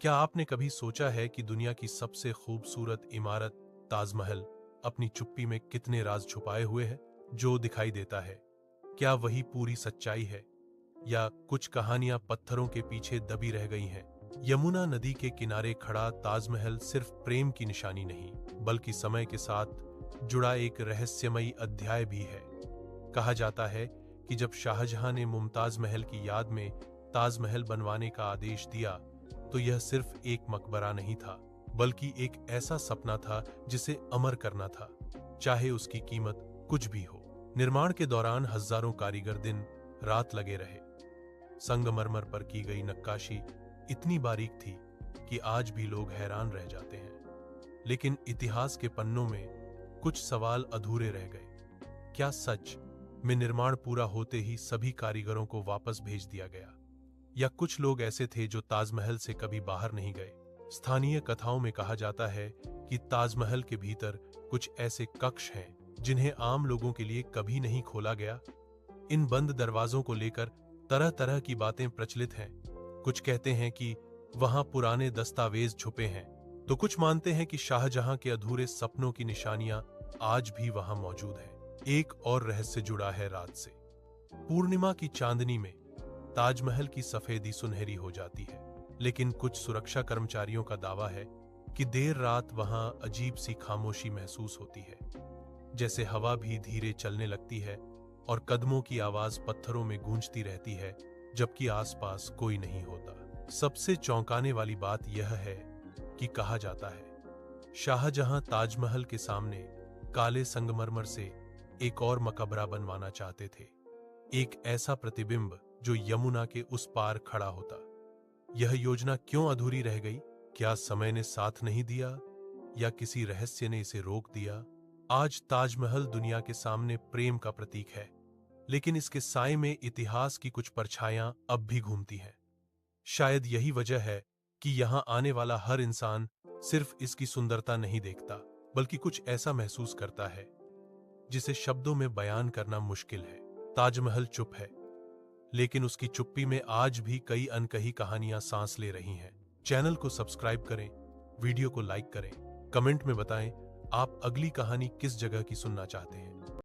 क्या आपने कभी सोचा है कि दुनिया की सबसे खूबसूरत इमारत ताजमहल अपनी चुप्पी में कितने राज छुपाए हुए है? जो दिखाई देता है, क्या वही पूरी सच्चाई है या कुछ कहानियां पत्थरों के पीछे दबी रह गई हैं? यमुना नदी के किनारे खड़ा ताजमहल सिर्फ प्रेम की निशानी नहीं, बल्कि समय के साथ जुड़ा एक रहस्यमयी अध्याय भी है। कहा जाता है कि जब शाहजहां ने मुमताज महल की याद में ताजमहल बनवाने का आदेश दिया, तो यह सिर्फ एक मकबरा नहीं था, बल्कि एक ऐसा सपना था जिसे अमर करना था, चाहे उसकी कीमत कुछ भी हो। निर्माण के दौरान हजारों कारीगर दिन रात लगे रहे। संगमरमर पर की गई नक्काशी इतनी बारीक थी कि आज भी लोग हैरान रह जाते हैं। लेकिन इतिहास के पन्नों में कुछ सवाल अधूरे रह गए। क्या सच में निर्माण पूरा होते ही सभी कारीगरों को वापस भेज दिया गया, या कुछ लोग ऐसे थे जो ताजमहल से कभी बाहर नहीं गए? स्थानीय कथाओं में कहा जाता है कि ताजमहल के भीतर कुछ ऐसे कक्ष हैं जिन्हें आम लोगों के लिए कभी नहीं खोला गया। इन बंद दरवाजों को लेकर तरह तरह की बातें प्रचलित हैं। कुछ कहते हैं कि वहां पुराने दस्तावेज छुपे हैं, तो कुछ मानते हैं कि शाहजहां के अधूरे सपनों की निशानियां आज भी वहां मौजूद हैं। एक और रहस्य जुड़ा है रात से। पूर्णिमा की चांदनी में ताजमहल की सफेदी सुनहरी हो जाती है, लेकिन कुछ सुरक्षा कर्मचारियों का दावा है कि देर रात वहां अजीब सी खामोशी महसूस होती है, जैसे हवा भी धीरे चलने लगती है और कदमों की आवाज पत्थरों में गूंजती रहती है, जबकि आसपास कोई नहीं होता। सबसे चौंकाने वाली बात यह है कि कहा जाता है शाहजहां ताजमहल के सामने काले संगमरमर से एक और मकबरा बनवाना चाहते थे, एक ऐसा प्रतिबिंब जो यमुना के उस पार खड़ा होता। यह योजना क्यों अधूरी रह गई? क्या समय ने साथ नहीं दिया, या किसी रहस्य ने इसे रोक दिया? आज ताजमहल दुनिया के सामने प्रेम का प्रतीक है, लेकिन इसके साए में इतिहास की कुछ परछाइयां अब भी घूमती हैं। शायद यही वजह है कि यहां आने वाला हर इंसान सिर्फ इसकी सुंदरता नहीं देखता, बल्कि कुछ ऐसा महसूस करता है जिसे शब्दों में बयान करना मुश्किल है। ताजमहल चुप है, लेकिन उसकी चुप्पी में आज भी कई अनकही कहानियां सांस ले रही हैं। चैनल को सब्सक्राइब करें, वीडियो को लाइक करें, कमेंट में बताएं आप अगली कहानी किस जगह की सुनना चाहते हैं।